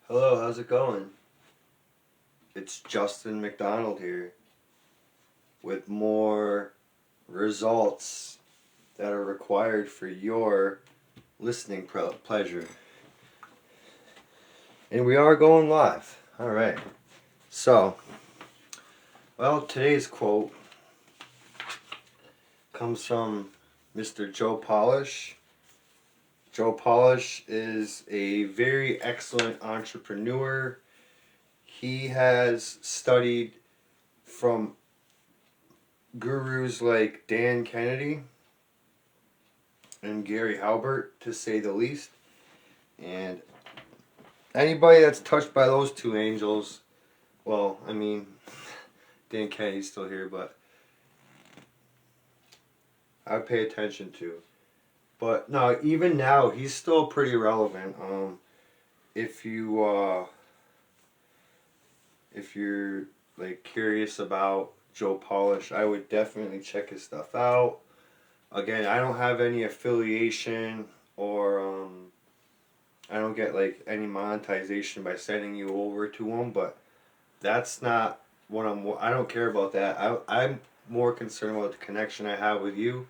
Hello, how's it going? It's Justin McDonald here with more results that are required for your listening pleasure. And we are going live. All right. So, today's quote comes from Mr. Joe Polish. Joe Polish is a very excellent entrepreneur. He has studied from gurus like Dan Kennedy and Gary Halbert, to say the least. And anybody that's touched by those two angels, well, I mean, Dan Kennedy's still here, but I pay attention to. But no, even now, he's still pretty relevant. If you're like curious about Joe Polish, I would definitely check his stuff out. Again, I don't have any affiliation or I don't get like any monetization by sending you over to him, but that's not what I don't care about that. I'm more concerned about the connection I have with you,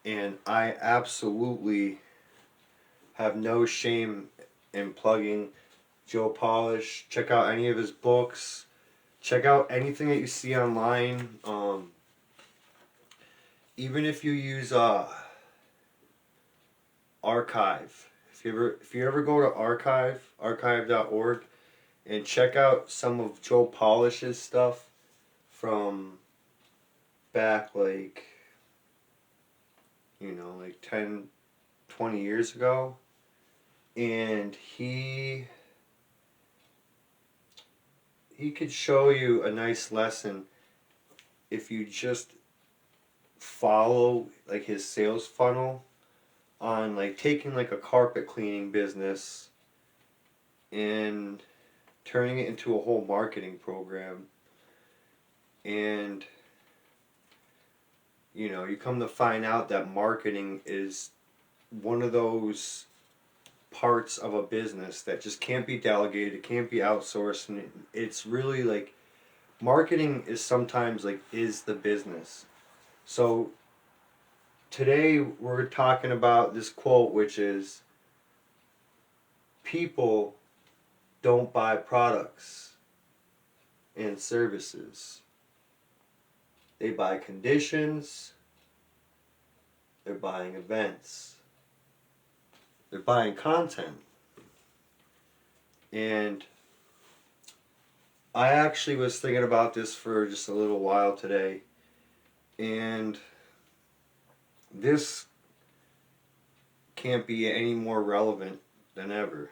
and I absolutely have no shame in plugging Joe Polish. Check out any of his books. Check out anything that you see online. Even if you use Archive. If you ever go to archive.org, and check out some of Joe Polish's stuff from back like 10, 20 years ago, and he could show you a nice lesson if you just follow like his sales funnel on like taking like a carpet cleaning business and turning it into a whole marketing program. And you come to find out that marketing is one of those parts of a business that just can't be delegated, it can't be outsourced, and it's really like marketing is sometimes like is the business. So today we're talking about this quote, which is, people don't buy products and services. They buy conditions, they're buying events, they're buying content. And I actually was thinking about this for just a little while today, and this can't be any more relevant than ever.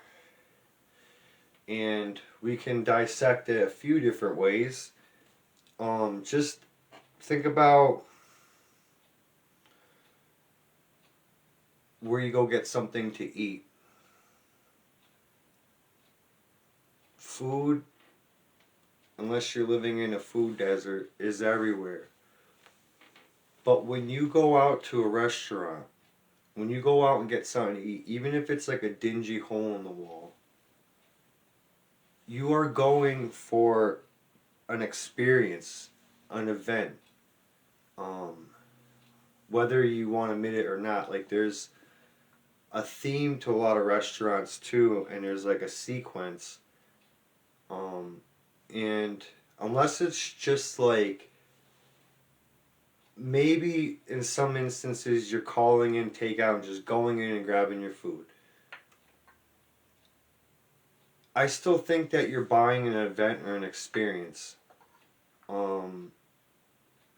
And we can dissect it a few different ways. Just think about where you go get something to eat. Food, unless you're living in a food desert, is everywhere. But when you go out to a restaurant, when you go out and get something to eat, even if it's like a dingy hole in the wall, you are going for an experience, an event. Whether you want to admit it or not, like there's a theme to a lot of restaurants too, and there's like a sequence. And unless it's just like, maybe in some instances you're calling in takeout and just going in and grabbing your food, I still think that you're buying an event or an experience.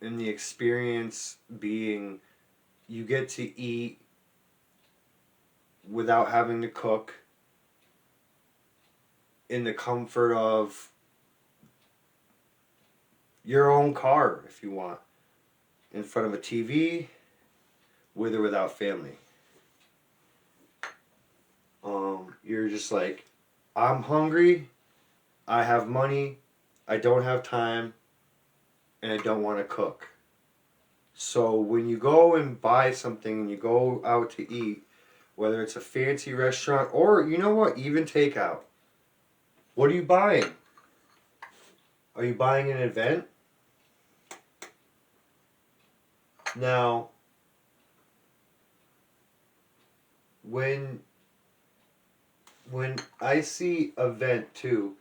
And the experience being, you get to eat without having to cook, in the comfort of your own car if you want, in front of a TV, with or without family. You're just like, I'm hungry, I have money, I don't have time, and I don't want to cook. So when you go and buy something and you go out to eat, whether it's a fancy restaurant or, you know what, even takeout, What are you buying? Are you buying an event? Now, when I see event too,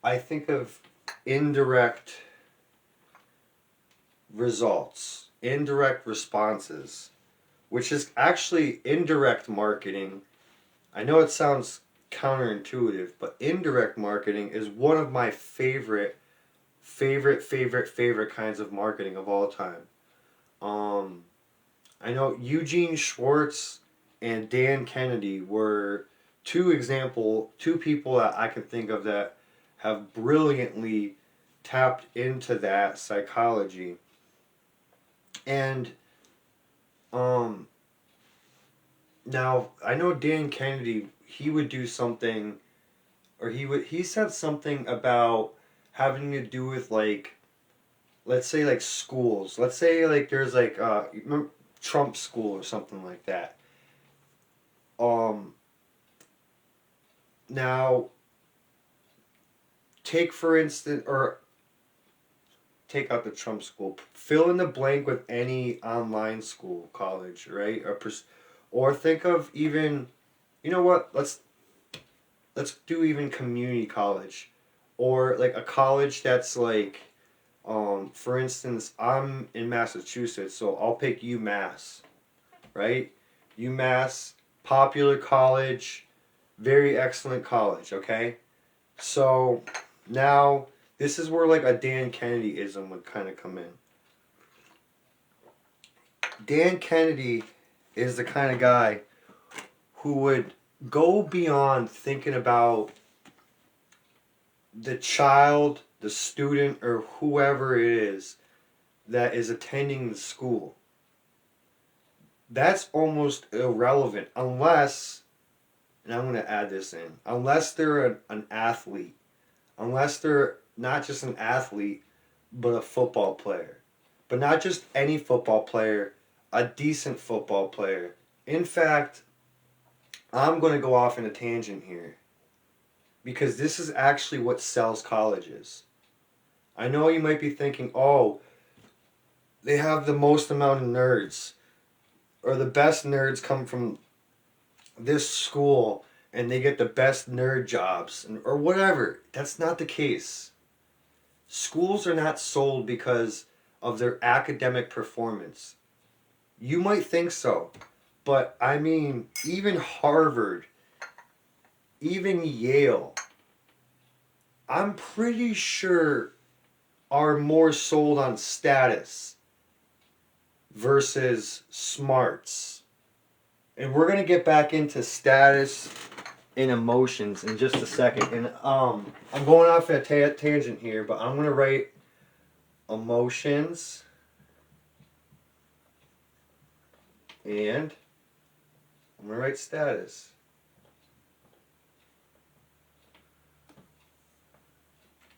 I think of indirect results, indirect responses, which is actually indirect marketing. I know it sounds counterintuitive, but indirect marketing is one of my favorite kinds of marketing of all time. Um, I know Eugene Schwartz and Dan Kennedy were two people that I can think of that have brilliantly tapped into that psychology. And um, now I know Dan Kennedy, he would do something, or he said something about having to do with like, let's say like schools. Let's say like there's like Trump school or something like that. Um, Now take for instance, or take out the Trump school. Fill in the blank with any online school, college, right? Or think of even, you know what? Let's do even community college, or like a college that's like, for instance, I'm in Massachusetts, so I'll pick UMass, right? UMass, popular college, very excellent college. Okay, so now this is where like a Dan Kennedy-ism would kind of come in. Dan Kennedy is the kind of guy who would go beyond thinking about the child, the student, or whoever it is that is attending the school. That's almost irrelevant unless, and I'm going to add this in, unless they're an athlete, unless they're not just an athlete, but a football player. But not just any football player, a decent football player. In fact, I'm going to go off in a tangent here because this is actually what sells colleges. I know you might be thinking, oh, they have the most amount of nerds, or the best nerds come from this school and they get the best nerd jobs, or whatever. That's not the case. Schools are not sold because of their academic performance. You might think so, but I mean, even Harvard, even Yale, I'm pretty sure are more sold on status versus smarts. And we're going to get back into status and emotions in just a second. And I'm going off a tangent here, but I'm going to write emotions and I'm going to write status.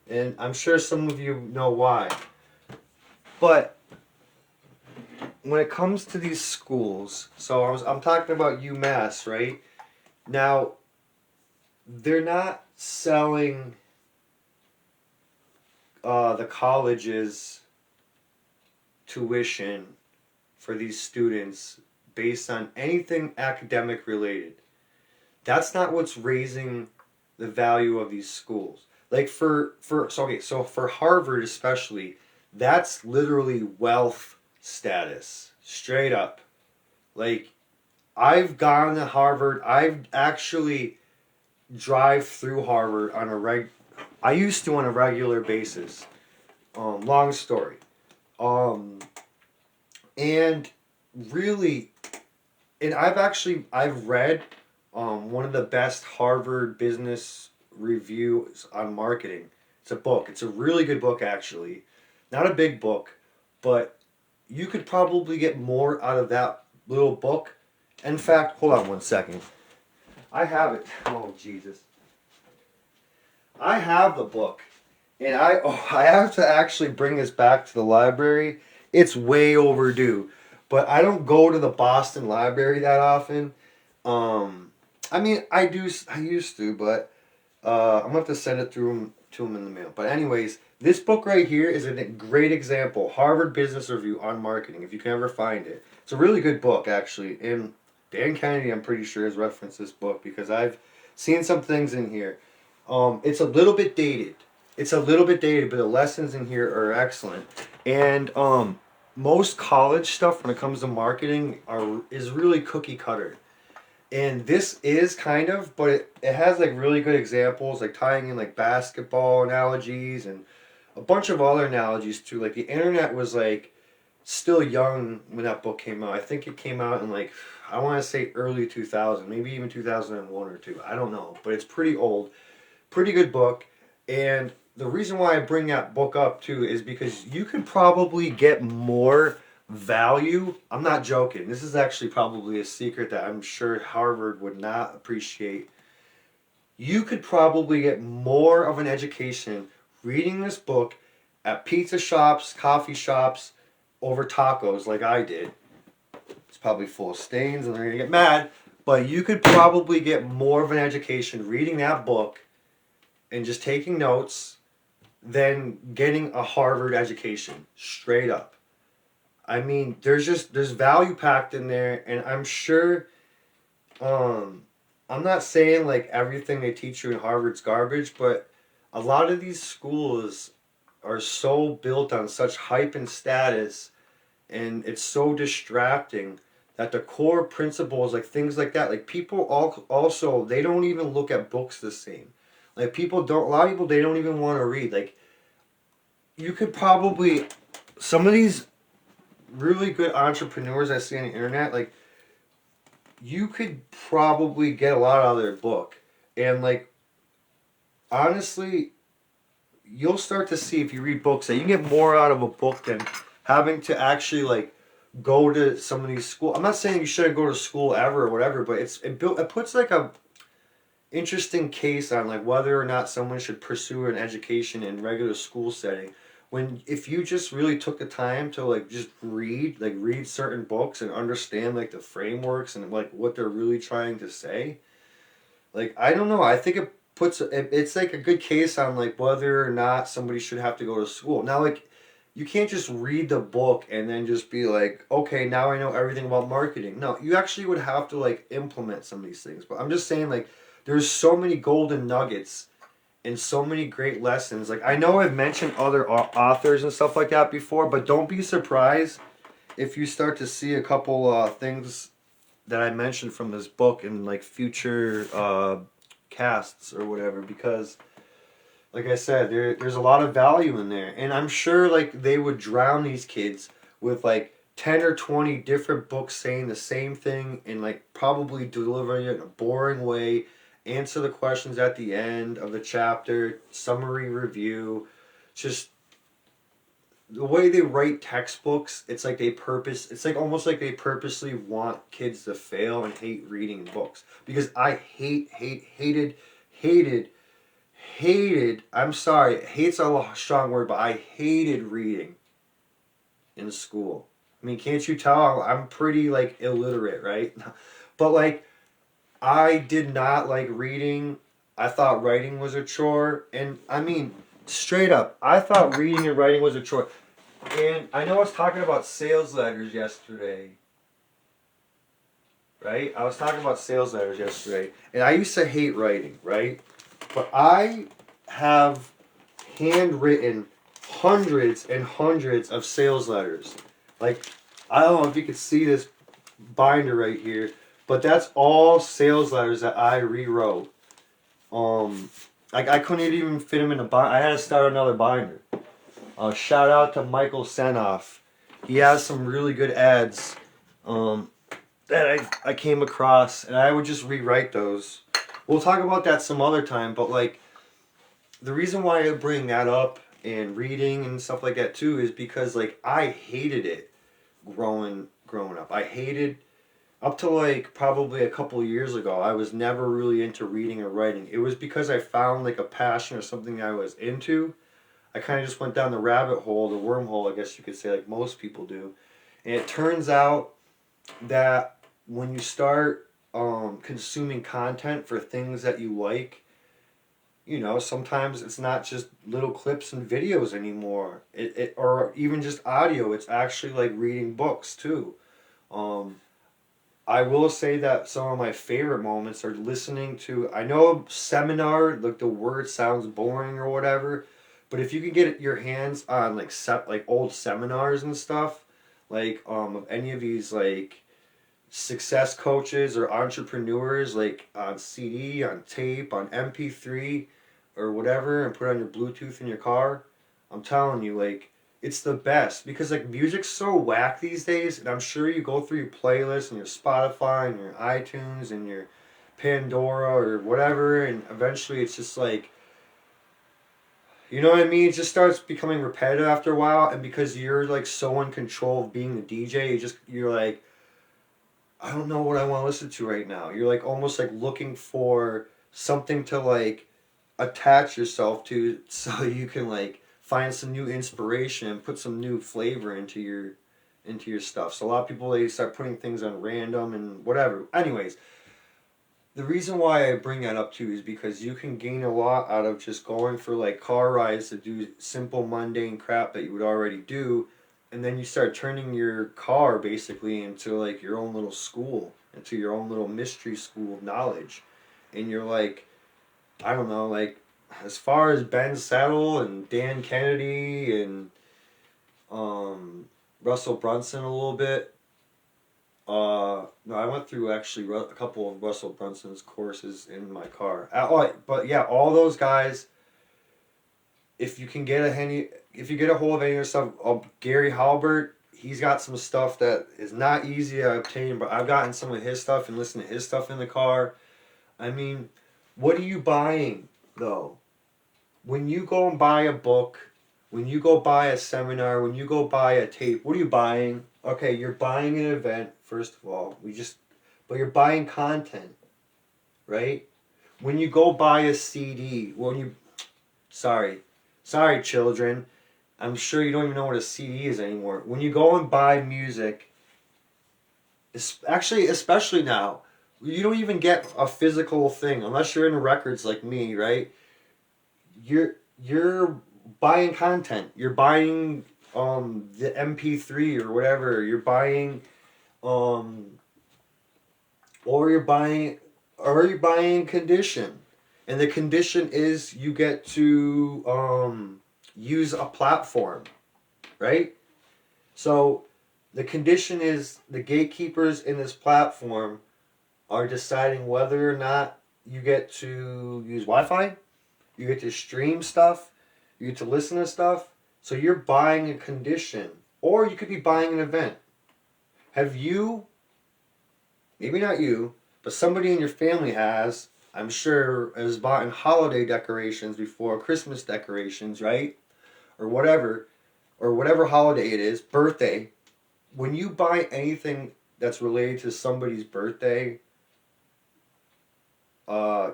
And I'm sure some of you know why. But when it comes to these schools, so I'm talking about UMass, right? Now, they're not selling the college's tuition for these students based on anything academic related. That's not what's raising the value of these schools. Like so for Harvard especially, that's literally wealth status, straight up. Like, I've gone to Harvard. I've actually drive through Harvard on I used to on a regular basis. Long story. Um, and really, and I've read one of the best Harvard business reviews on marketing. It's a book. It's a really good book actually. Not a big book, but you could probably get more out of that little book. In fact, hold on one second. I have it. Oh Jesus. I have the book. And I have to actually bring this back to the library. It's way overdue. But I don't go to the Boston Library that often. I mean, I used to, but I'm gonna have to send it through to him in the mail. But anyways, this book right here is a great example. Harvard Business Review on marketing. If you can ever find it, it's a really good book actually. And Dan Kennedy, I'm pretty sure, has referenced this book because I've seen some things in here. It's a little bit dated. It's a little bit dated, but the lessons in here are excellent. And most college stuff when it comes to marketing is really cookie cutter. And this is kind of, but it has like really good examples, like tying in like basketball analogies and a bunch of other analogies too. Like the internet was like still young when that book came out. I think it came out in like, I want to say early 2000, maybe even 2001 or two. I don't know, but it's pretty old. Pretty good book. And the reason why I bring that book up too is because you could probably get more value. I'm not joking. This is actually probably a secret that I'm sure Harvard would not appreciate. You could probably get more of an education reading this book at pizza shops, coffee shops, over tacos like I did. It's probably full of stains and they're going to get mad. But you could probably get more of an education reading that book and just taking notes than getting a Harvard education, straight up. I mean, there's value packed in there, and I'm sure. I'm not saying like everything they teach you in Harvard's garbage, but a lot of these schools are so built on such hype and status, and it's so distracting that the core principles, like things like that, like people also they don't even look at books the same. Like people don't. A lot of people they don't even want to read. Like you could probably some of these really good entrepreneurs I see on the internet, like you could probably get a lot out of their book. And like honestly, you'll start to see if you read books that you can get more out of a book than having to actually like go to some of these schools. I'm not saying you shouldn't go to school ever or whatever, but it puts like a interesting case on like whether or not someone should pursue an education in regular school setting when if you just really took the time to like just read certain books and understand like the frameworks and like what they're really trying to say. Like I don't know, I think it's like a good case on like whether or not somebody should have to go to school now. Like you can't just read the book and then just be like, okay, now I know everything about marketing. No, you actually would have to like implement some of these things. But I'm just saying, like, there's so many golden nuggets and so many great lessons. Like, I know I've mentioned other authors and stuff like that before, but don't be surprised if you start to see a couple things that I mentioned from this book in like future casts or whatever, because like I said, there's a lot of value in there. And I'm sure like they would drown these kids with like 10 or 20 different books saying the same thing and like probably delivering it in a boring way, answer the questions at the end of the chapter, summary review. Just the way they write textbooks, it's like almost like they purposely want kids to fail and hate reading books. Because I hated, I'm sorry, hate's a strong word, but I hated reading in school. I mean, can't you tell I'm pretty like illiterate, right? But like I did not like reading. I thought writing was a chore, and I mean, straight up, I thought reading and writing was a chore. And I know I was talking about sales letters yesterday, right? I was talking about sales letters yesterday, and I used to hate writing, right? But I have handwritten hundreds and hundreds of sales letters. Like, I don't know if you can see this binder right here, but that's all sales letters that I rewrote. Like I couldn't even fit them in a binder. I had to start another binder. Shout out to Michael Senoff. He has some really good ads that I came across, and I would just rewrite those. We'll talk about that some other time, but like the reason why I bring that up and reading and stuff like that too is because like I hated it growing up. I hated up to like probably a couple of years ago. I was never really into reading or writing. It was because I found like a passion or something I was into. I kind of just went down the rabbit hole, the wormhole, I guess you could say, like most people do. And it turns out that when you start consuming content for things that you like, you know, sometimes it's not just little clips and videos anymore. Or even just audio. It's actually like reading books too. Um, I will say that some of my favorite moments are listening to. I know seminar, like the word sounds boring or whatever, but if you can get your hands on like like old seminars and stuff, like of any of these like success coaches or entrepreneurs, like on CD, on tape, on MP3, or whatever, and put on your Bluetooth in your car, I'm telling you, like it's the best because like music's so whack these days, and I'm sure you go through your playlist and your Spotify and your iTunes and your Pandora or whatever, and eventually it's just like, you know what I mean? It just starts becoming repetitive after a while, and because you're like so in control of being the DJ, you're like, I don't know what I want to listen to right now. You're like almost like looking for something to like attach yourself to so you can like find some new inspiration and put some new flavor into your stuff. So a lot of people, they start putting things on random and whatever. Anyways, the reason why I bring that up too is because you can gain a lot out of just going for like car rides to do simple mundane crap that you would already do, and then you start turning your car basically into like your own little school, into your own little mystery school of knowledge. And you're like, I don't know, like as far as Ben Settle and Dan Kennedy and um, Russell Brunson a little bit. No, I went through actually a couple of Russell Brunson's courses in my car. But yeah, all those guys. If you can get if you get a hold of any of their stuff, Gary Halbert, he's got some stuff that is not easy to obtain, but I've gotten some of his stuff and listened to his stuff in the car. I mean, what are you buying though? When you go and buy a book, when you go buy a seminar, when you go buy a tape, what are you buying? Okay, you're buying an event, first of all. But you're buying content, right? When you go buy a CD, sorry, sorry, children, I'm sure you don't even know what a CD is anymore. When you go and buy music, actually, especially now, you don't even get a physical thing unless you're into records like me, right? You're buying content. You're buying the MP3 or whatever. You're buying um or you're buying condition. And the condition is you get to use a platform, right? So the condition is the gatekeepers in this platform are deciding whether or not you get to use Wi-Fi, you get to stream stuff, you get to listen to stuff. So you're buying a condition, or you could be buying an event. Have you, maybe not you, but somebody in your family has, I'm sure, has bought in holiday decorations before, Christmas decorations, right? Or whatever holiday it is, birthday. When you buy anything that's related to somebody's birthday,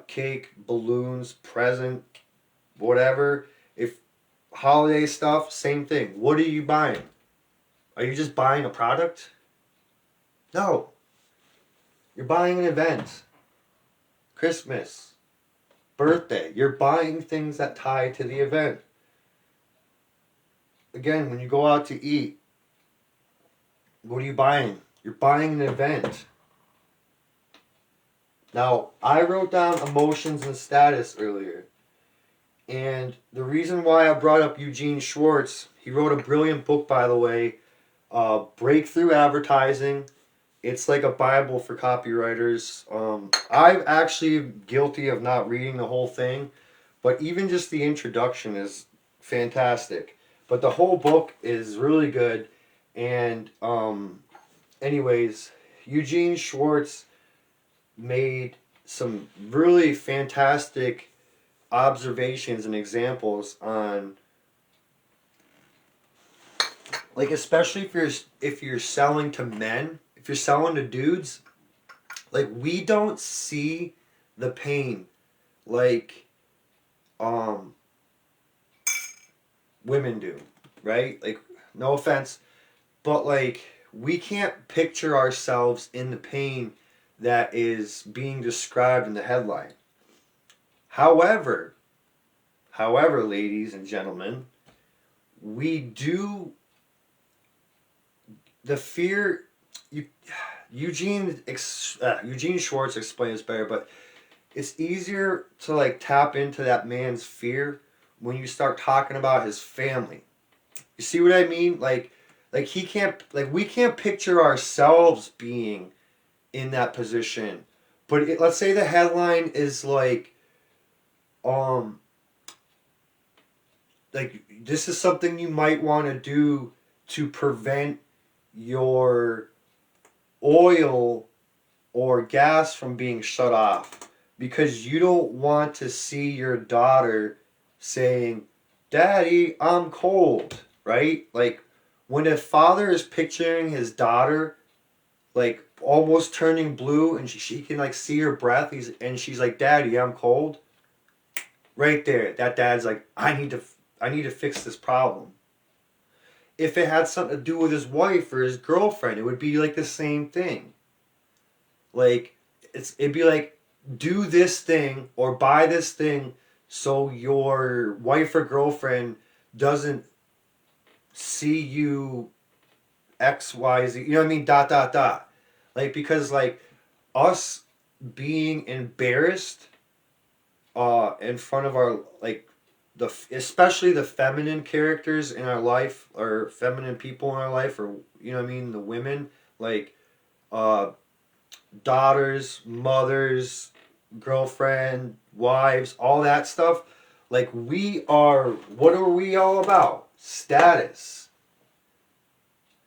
cake, balloons, present, whatever, if holiday stuff, same thing. What are you buying? Are you just buying a product? No. You're buying an event. Christmas, birthday. You're buying things that tie to the event. Again, when you go out to eat, what are you buying? You're buying an event. Now, I wrote down emotions and status earlier. And the reason why I brought up Eugene Schwartz, he wrote a brilliant book, by the way, Breakthru Advertising. It's like a Bible for copywriters. I'm actually guilty of not reading the whole thing, but even just the introduction is fantastic. But the whole book is really good. And anyways, Eugene Schwartz made some really fantastic observations and examples on, like, especially if you're selling to men, if you're selling to dudes, like, we don't see the pain like women do, right? Like, no offense, but like, we can't picture ourselves in the pain that is being described in the headline. However, However, ladies and gentlemen, we do the fear. You, Eugene Schwartz explains better, but it's easier to like tap into that man's fear when you start talking about his family. You see what I mean? Like he can't, like we can't picture ourselves being in that position. But let's say the headline is um, like this is something you might want to do to prevent your oil or gas from being shut off because you don't want to see your daughter saying, "Daddy, I'm cold," right? Like when a father is picturing his daughter like almost turning blue and she can like see her breath and she's like, "Daddy, I'm cold." Right there, that dad's like, I need to fix this problem. If it had something to do with his wife or his girlfriend, it would be like the same thing. Like it'd be like, do this thing or buy this thing so your wife or girlfriend doesn't see you XYZ. You know what I mean? Dot dot dot. Like because like us being embarrassed in front of our like especially the feminine characters in our life or feminine people in our life or you know what I mean the women like uh daughters, mothers, girlfriend, wives, all that stuff. Like what are we all about? Status.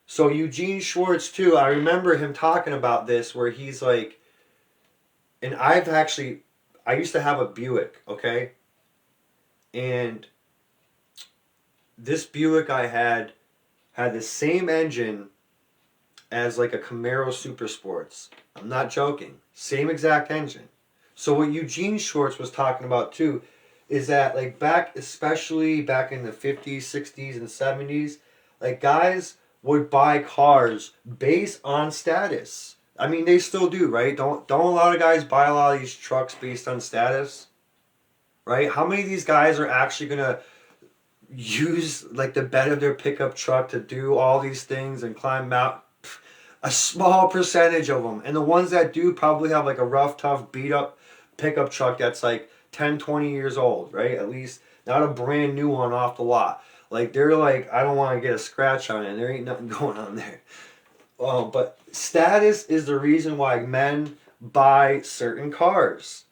So Eugene Schwartz too, I remember him talking about this where he's like, and I used to have a Buick, okay? And this Buick I had the same engine as like a Camaro Super Sports. I'm not joking. Same exact engine. So what Eugene Schwartz was talking about too is that like especially back in the 50s, 60s and 70s, like guys would buy cars based on status. I mean, they still do, right? Don't a lot of guys buy a lot of these trucks based on status? Right? How many of these guys are actually going to use like the bed of their pickup truck to do all these things and climb out? A small percentage of them. And the ones that do probably have like a rough, tough, beat up pickup truck that's like 10, 20 years old, right? At least not a brand new one off the lot. Like they're like, I don't want to get a scratch on it. There ain't nothing going on there. But status is the reason why men buy certain cars.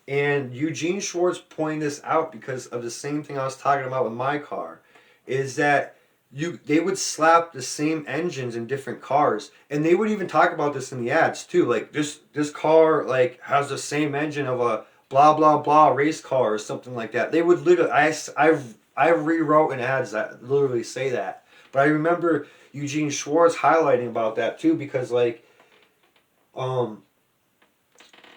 And Eugene Schwartz pointed this out because of the same thing I was talking about with my car, is that they would slap the same engines in different cars, and they would even talk about this in the ads too. Like this car like has the same engine of a blah blah blah race car or something like that. They would literally I rewrote in ads that literally say that. But I remember Eugene Schwartz highlighting about that too because um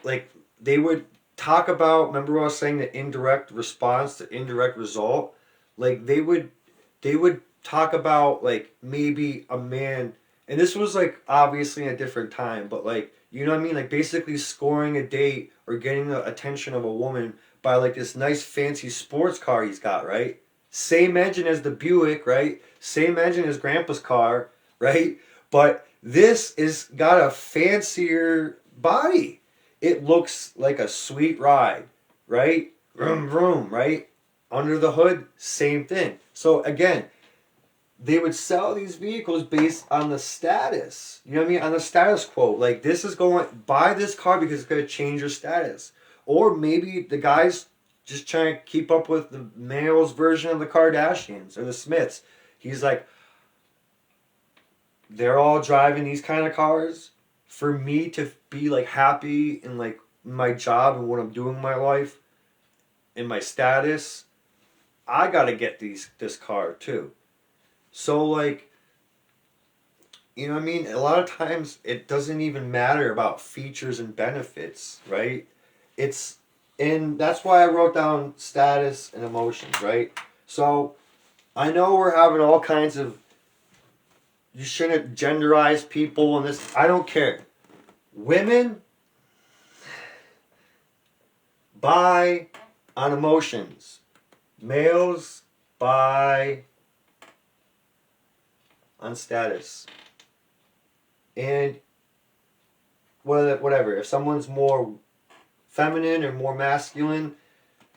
like they would talk about, remember what I was saying, the indirect response, the indirect result? Like they would talk about like maybe a man, and this was like obviously in a different time, but like you know what I mean? Like basically scoring a date or getting the attention of a woman by like this nice fancy sports car he's got, right? Same engine as the Buick, right? Same engine as Grandpa's car, right? But this is got a fancier body. It looks like a sweet ride, right? Vroom vroom, right? Under the hood, same thing. So again, they would sell these vehicles based on the status. You know what I mean? On the status quo. Like this is going, buy this car because it's going to change your status. Or maybe the guy's just trying to keep up with the male's version of the Kardashians or the Smiths. He's like, they're all driving these kind of cars. For me to be like happy in like my job and what I'm doing in my life and my status, I gotta get this car too. So like, you know what I mean? A lot of times it doesn't even matter about features and benefits, right? It's and that's why I wrote down status and emotions, right? So I know we're having all kinds of, you shouldn't genderize people and this. I don't care. Women buy on emotions. Males buy on status. And whatever, if someone's more feminine or more masculine,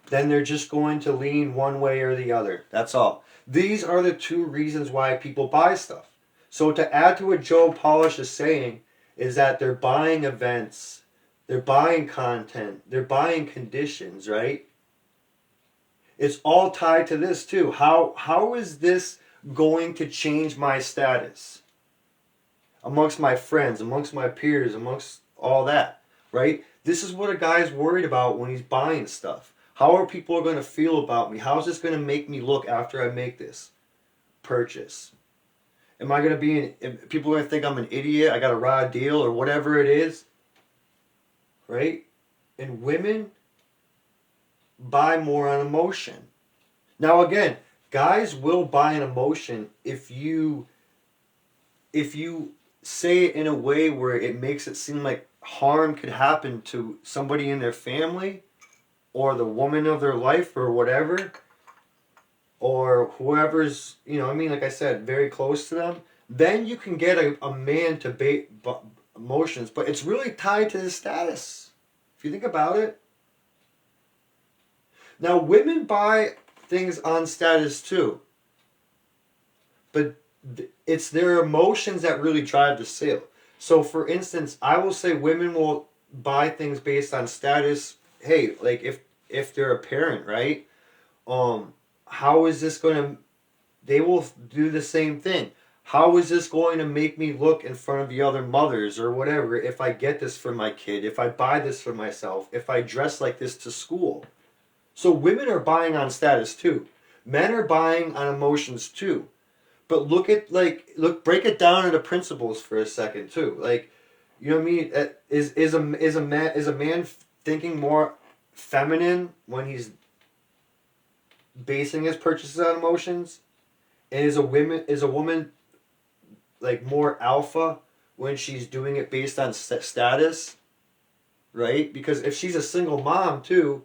then they're just going to lean one way or the other. That's all. These are the two reasons why people buy stuff. So to add to what Joe Polish is saying is that they're buying events, they're buying content, they're buying conditions, right? It's all tied to this too. How is this going to change my status amongst my friends, amongst my peers, amongst all that, right? This is what a guy's worried about when he's buying stuff. How are people going to feel about me? How is this going to make me look after I make this purchase? Am I going to be people are going to think I'm an idiot, I got a raw deal or whatever it is, right? And women buy more on emotion. Now again, guys will buy an emotion if you say it in a way where it makes it seem like harm could happen to somebody in their family or the woman of their life or whatever, or whoever's, like I said, very close to them, then you can get a man to bait emotions, but it's really tied to his status. If you think about it. Now, women buy things on status too, but it's their emotions that really drive the sale. So, for instance, I will say women will buy things based on status. Hey, like if they're a parent, right? How is this going to? They will do the same thing. How is this going to make me look in front of the other mothers or whatever if I get this for my kid, if I buy this for myself, if I dress like this to school? So women are buying on status too. Men are buying on emotions too. But break it down into principles for a second too. Like, you know what I mean? Is a man thinking more feminine when he's basing his purchases on emotions? And is a woman like more alpha when she's doing it based on status? Right? Because if she's a single mom too,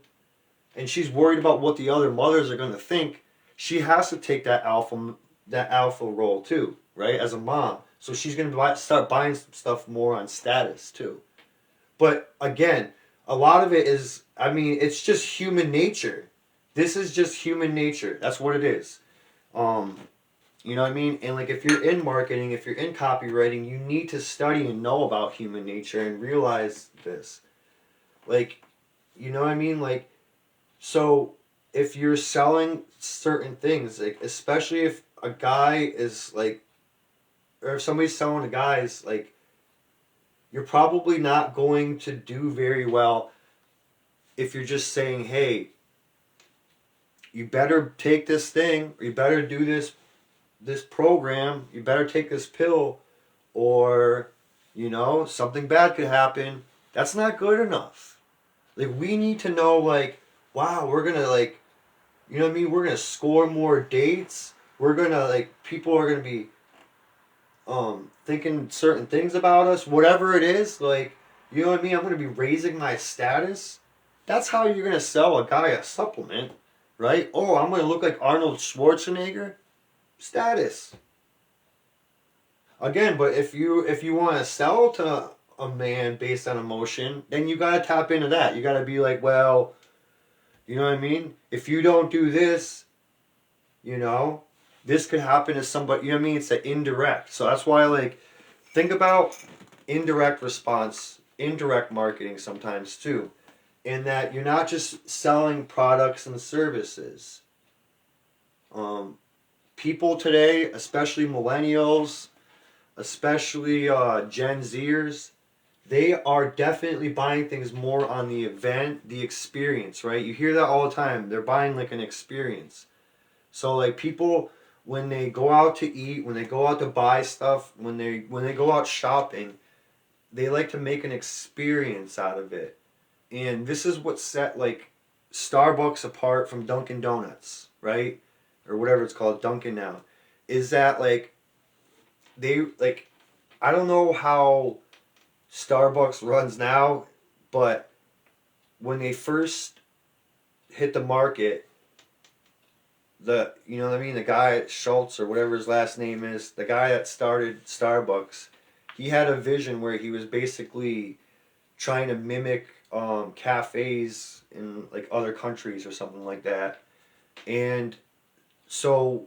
and she's worried about what the other mothers are going to think, she has to take that alpha role too, right? As a mom. So she's going to start buying some stuff more on status too. But again, a lot of it is, it's just human nature. This is just human nature. That's what it is. You know what I mean? And like if you're in marketing, if you're in copywriting, you need to study and know about human nature and realize this. Like, you know what I mean? Like, so if you're selling certain things, like especially if a guy is like, or if somebody's selling to guys, like, you're probably not going to do very well if you're just saying, hey, you better take this thing, or you better do this program, you better take this pill, or, something bad could happen. That's not good enough. Like, we need to know, like, wow, we're gonna, like, you know what I mean? We're gonna score more dates. We're gonna, like, people are gonna be thinking certain things about us. Whatever it is, like, you know what I mean? I'm gonna be raising my status. That's how you're gonna sell a guy a supplement, right? Oh, I'm gonna look like Arnold Schwarzenegger. Status. Again, but if you want to sell to a man based on emotion, then you gotta tap into that. You gotta be like, well, you know what I mean? If you don't do this, this could happen to somebody. You know what I mean? It's an indirect. So that's why, like, think about indirect response, indirect marketing sometimes too, in that you're not just selling products and services. People today, especially millennials, especially Gen Zers, they are definitely buying things more on the event, the experience, right? You hear that all the time. They're buying like an experience. So like people, when they go out to eat, when they go out to buy stuff, when they go out shopping, they like to make an experience out of it. And this is what set like Starbucks apart from Dunkin' Donuts, right? Or whatever it's called, Dunkin' now. Is that like I don't know how Starbucks runs now, but when they first hit the market, you know what I mean, the guy Schultz or whatever his last name is, the guy that started Starbucks, he had a vision where he was basically trying to mimic cafes in like other countries or something like that. And so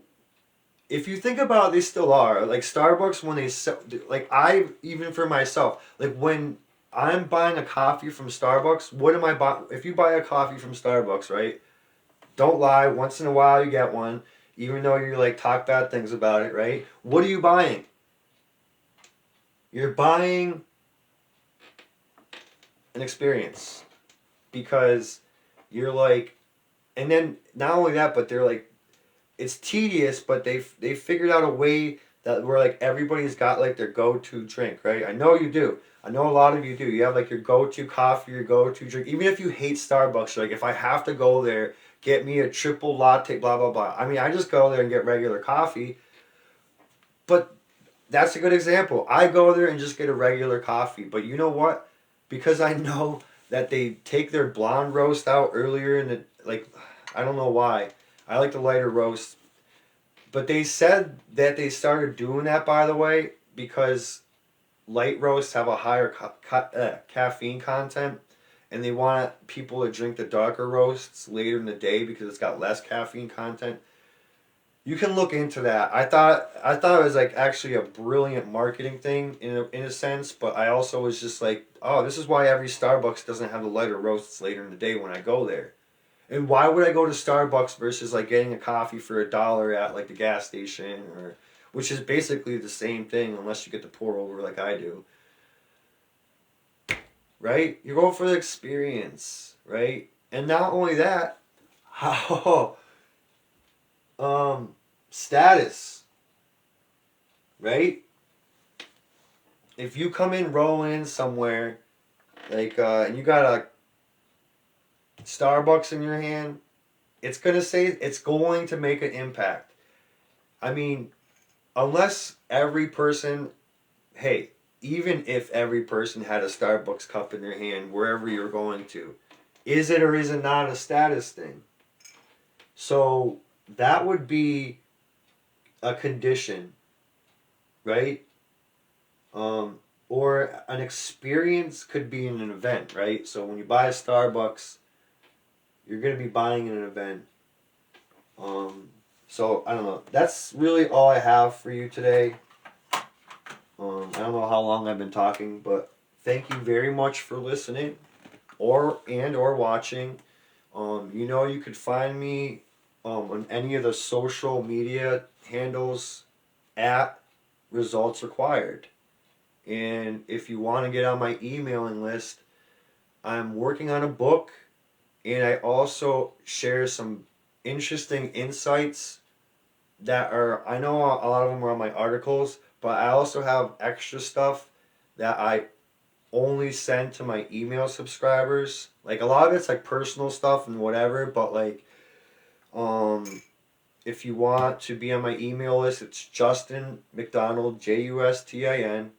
if you think about it, they still are like Starbucks when they sell. Like I even for myself, like when I'm buying a coffee from Starbucks, what am I buying? If you buy a coffee from Starbucks, right? Don't lie. Once in a while, you get one, even though you like talk bad things about it, right? What are you buying? You're buying an experience because you're like, and then not only that, but they're like, it's tedious, but they figured out a way that where like everybody's got like their go to drink, right? I know you do. I know a lot of you do. You have like your go to coffee, your go to drink. Even if you hate Starbucks, you're like if I have to go there, get me a triple latte, blah blah blah. I mean, I just go there and get regular coffee. But that's a good example. I go there and just get a regular coffee. But you know what? Because I know that they take their blonde roast out earlier in the like, I don't know why. I like the lighter roast. But they said that they started doing that, by the way, because light roasts have a higher caffeine content, and they want people to drink the darker roasts later in the day because it's got less caffeine content. You can look into that. I thought it was like actually a brilliant marketing thing in a sense, but I also was just like, oh, this is why every Starbucks doesn't have the lighter roasts later in the day when I go there. And why would I go to Starbucks versus like getting a coffee for $1 at like the gas station or which is basically the same thing unless you get the pour over like I do. Right? You're going for the experience, right? And not only that, how status, right? If you come in rolling somewhere like and you got a Starbucks in your hand, it's going to make an impact. I mean, unless every person, hey, even if every person had a Starbucks cup in their hand wherever you're going to, is it or is it not a status thing? So that would be a condition, right? Or an experience could be in an event, right? So when you buy a Starbucks, you're going to be buying an event. So I don't know. That's really all I have for you today. I don't know how long I've been talking, but thank you very much for listening or watching. You could find me on any of the social media handles at results required. And if you want to get on my emailing list, I'm working on a book and I also share some interesting insights that are, I know a lot of them are on my articles, but I also have extra stuff that I only send to my email subscribers. Like a lot of it's like personal stuff and whatever, but like if you want to be on my email list, it's Justin McDonald, JustinMcDonald,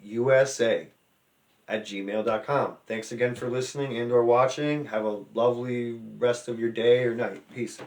USA at gmail.com. Thanks again for listening and or watching. Have a lovely rest of your day or night. Peace.